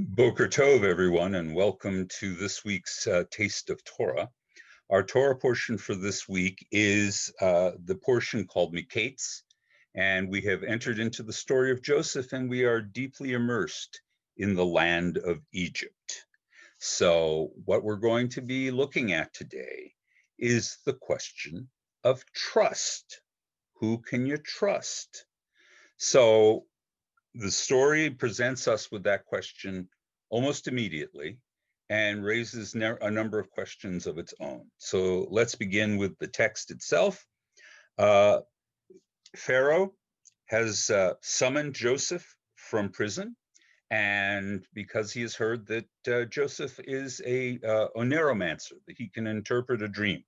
Boker Tov, everyone, and welcome to this week's Taste of Torah. Our Torah portion for this week is the portion called Mikeitz, and we have entered into the story of Joseph, and we are deeply immersed in the land of Egypt. So what we're going to be looking at today is the question of trust. Who can you trust? So the story presents us with that question almost immediately and raises a number of questions of its own. So let's begin with the text itself. Pharaoh has summoned Joseph from prison, and because he has heard that Joseph is a oneromancer, that he can interpret a dream.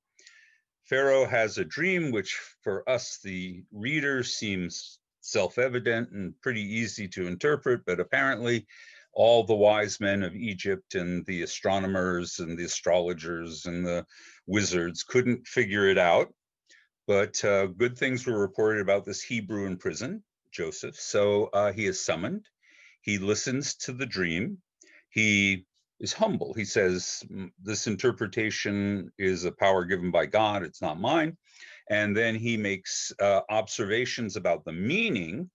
Pharaoh has a dream which for us, the reader, seems self-evident and pretty easy to interpret, but apparently all the wise men of Egypt and the astronomers and the astrologers and the wizards couldn't figure it out. But good things were reported about this Hebrew in prison, Joseph. So he is summoned. He listens to the dream. He is humble. He says, this interpretation is a power given by God. It's not mine. And then he makes observations about the meaning,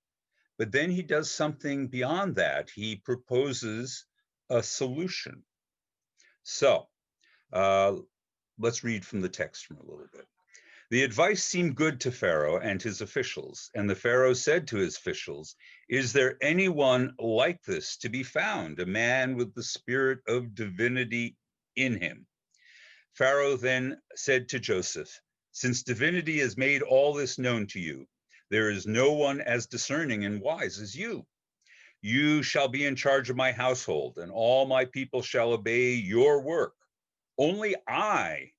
but then he does something beyond that. He proposes a solution. So let's read from the text from a little bit. The advice seemed good to Pharaoh and his officials, and the Pharaoh said to his officials, "Is there anyone like this to be found, a man with the spirit of divinity in him?" Pharaoh then said to Joseph, "Since divinity has made all this known to you, there is no one as discerning and wise as you. You shall be in charge of my household, and all my people shall obey your work. Only I,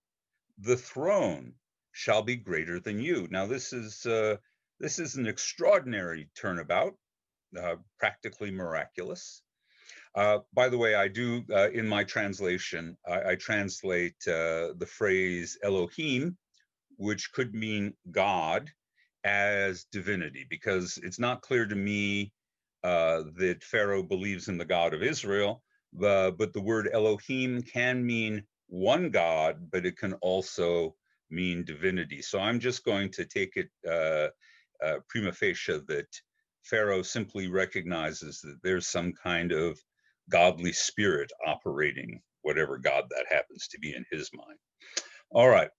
the throne, shall be greater than you." Now, this is an extraordinary turnabout, practically miraculous. By the way, I do, in my translation, I translate the phrase Elohim, which could mean God, as divinity, because it's not clear to me that Pharaoh believes in the God of Israel, but the word Elohim can mean one God, but it can also mean divinity. So I'm just going to take it prima facie that Pharaoh simply recognizes that there's some kind of godly spirit operating, whatever God that happens to be in his mind. All right.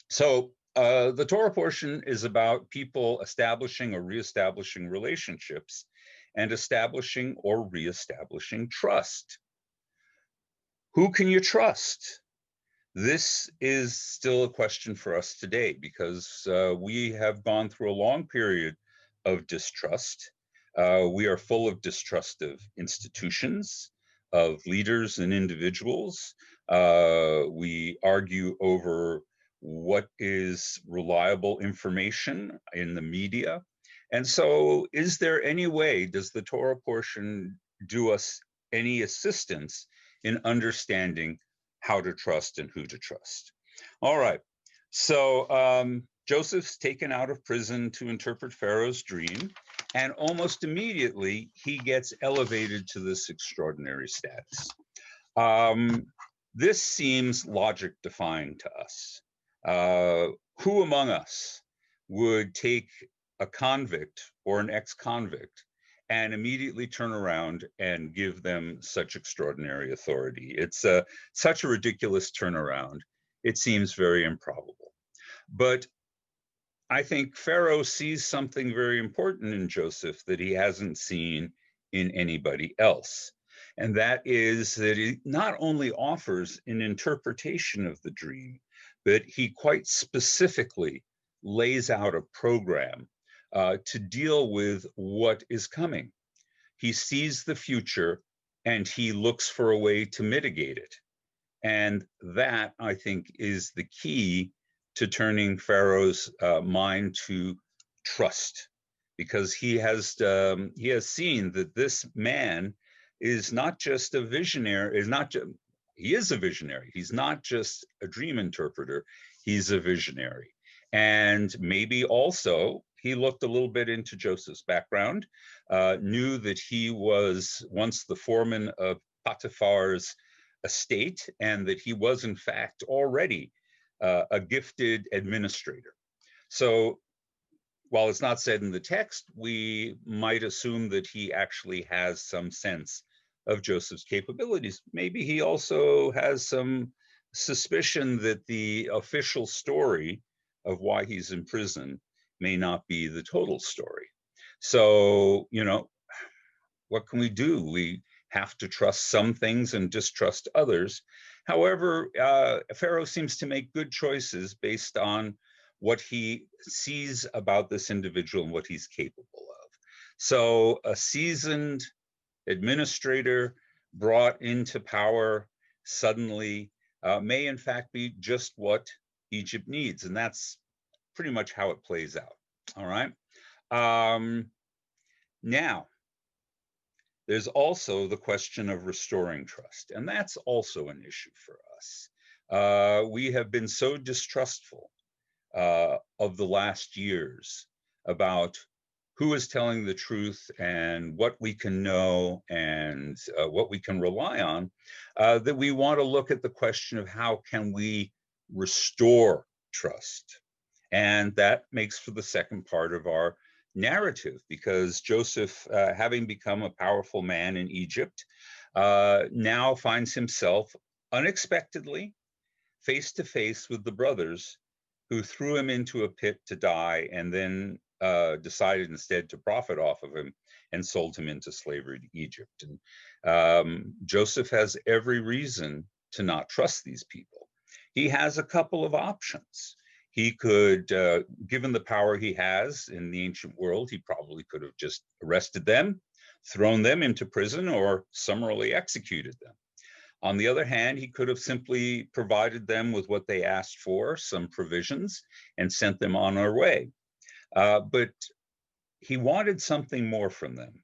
So the Torah portion is about people establishing or reestablishing relationships and establishing or reestablishing trust. Who can you trust? This is still a question for us today because we have gone through a long period of distrust. We are full of distrust of institutions, of leaders and individuals. We argue over what is reliable information in the media. And so is there any way, does the Torah portion do us any assistance in understanding how to trust and who to trust? All right, so Joseph's taken out of prison to interpret Pharaoh's dream, and almost immediately he gets elevated to this extraordinary status. This seems logic defying to us. Who among us would take a convict or an ex-convict and immediately turn around and give them such extraordinary authority? It's such a ridiculous turnaround. It seems very improbable. But I think Pharaoh sees something very important in Joseph that he hasn't seen in anybody else. And that is that he not only offers an interpretation of the dream, but he quite specifically lays out a program to deal with what is coming. He sees the future and he looks for a way to mitigate it. And that, I think, is the key to turning Pharaoh's mind to trust, because he has seen that this man is not just a visionary, he is a visionary. He's not just a dream interpreter, he's a visionary. And maybe also he looked a little bit into Joseph's background, knew that he was once the foreman of Potiphar's estate, and that he was in fact already a gifted administrator. So while it's not said in the text, we might assume that he actually has some sense of Joseph's capabilities. Maybe he also has some suspicion that the official story of why he's in prison may not be the total story. So, what can we do? We have to trust some things and distrust others. However, Pharaoh seems to make good choices based on what he sees about this individual and what he's capable of. So a seasoned administrator brought into power suddenly may in fact be just what Egypt needs. And that's pretty much how it plays out. All right. Now, there's also the question of restoring trust, and that's also an issue for us. We have been so distrustful of the last years about who is telling the truth and what we can know and what we can rely on, that we want to look at the question of how can we restore trust. And that makes for the second part of our narrative, because Joseph, having become a powerful man in Egypt, now finds himself unexpectedly face to face with the brothers who threw him into a pit to die and then decided instead to profit off of him and sold him into slavery to Egypt. And Joseph has every reason to not trust these people. He has a couple of options. He could, given the power he has in the ancient world, he probably could have just arrested them, thrown them into prison, or summarily executed them. On the other hand, he could have simply provided them with what they asked for, some provisions, and sent them on their way. But he wanted something more from them.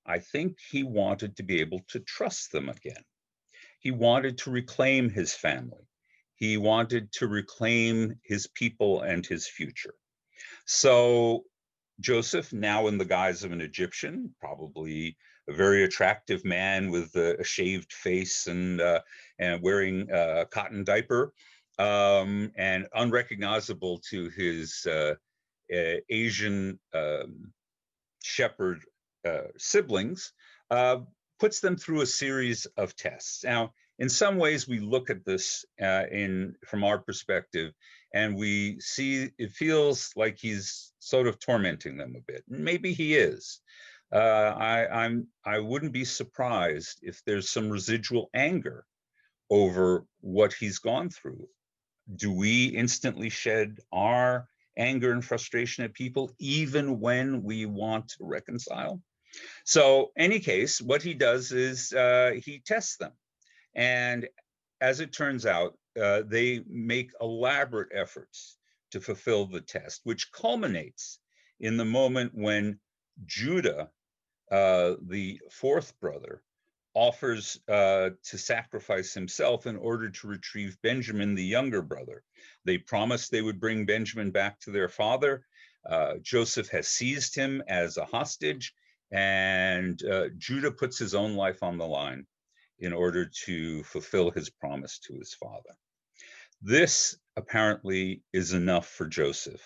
I think he wanted to be able to trust them again. He wanted to reclaim his family. He wanted to reclaim his people and his future. So Joseph, now in the guise of an Egyptian, probably a very attractive man with a shaved face and wearing a cotton diaper, and unrecognizable to his Asian shepherd siblings, puts them through a series of tests. Now, in some ways, we look at this from our perspective, and we see it feels like he's sort of tormenting them a bit. Maybe he is. I wouldn't be surprised if there's some residual anger over what he's gone through. Do we instantly shed our anger and frustration at people even when we want to reconcile? So, any case, what he does is he tests them. And as it turns out, they make elaborate efforts to fulfill the test, which culminates in the moment when Judah, the fourth brother, offers to sacrifice himself in order to retrieve Benjamin, the younger brother. They promised they would bring Benjamin back to their father. Joseph has seized him as a hostage, and Judah puts his own life on the line in order to fulfill his promise to his father. This apparently is enough for Joseph,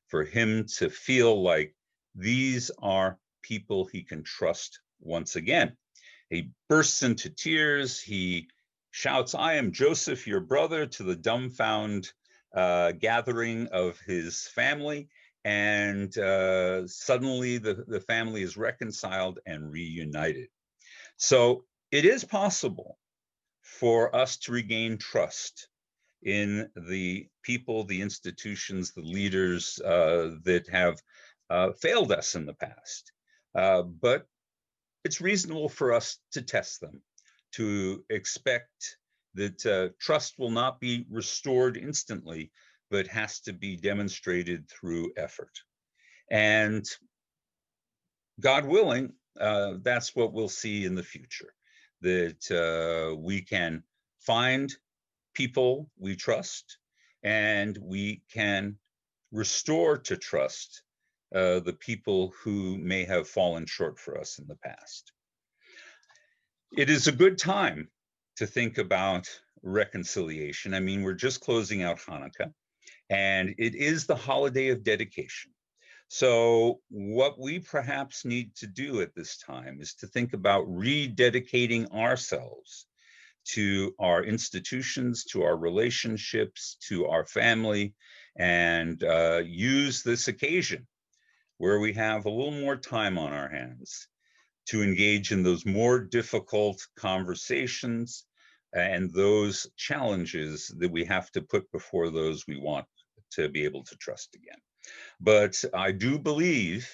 for him to feel like these are people he can trust once again. He bursts into tears. He shouts, "I am Joseph, your brother," to the dumbfounded gathering of his family. And suddenly the family is reconciled and reunited. So it is possible for us to regain trust in the people, the institutions, the leaders that have failed us in the past. But it's reasonable for us to test them, to expect that trust will not be restored instantly, but has to be demonstrated through effort. And God willing, that's what we'll see in the future, that we can find people we trust, and we can restore to trust the people who may have fallen short for us in the past. It is a good time to think about reconciliation. I mean, we're just closing out Hanukkah, and it is the holiday of dedication. So what we perhaps need to do at this time is to think about rededicating ourselves to our institutions, to our relationships, to our family, and use this occasion where we have a little more time on our hands to engage in those more difficult conversations and those challenges that we have to put before those we want to be able to trust again. But I do believe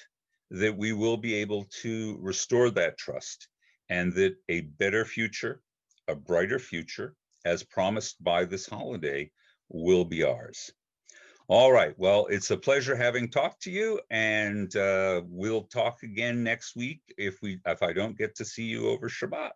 that we will be able to restore that trust, and that a better future, a brighter future, as promised by this holiday, will be ours. All right. Well, it's a pleasure having talked to you, and we'll talk again next week if I don't get to see you over Shabbat.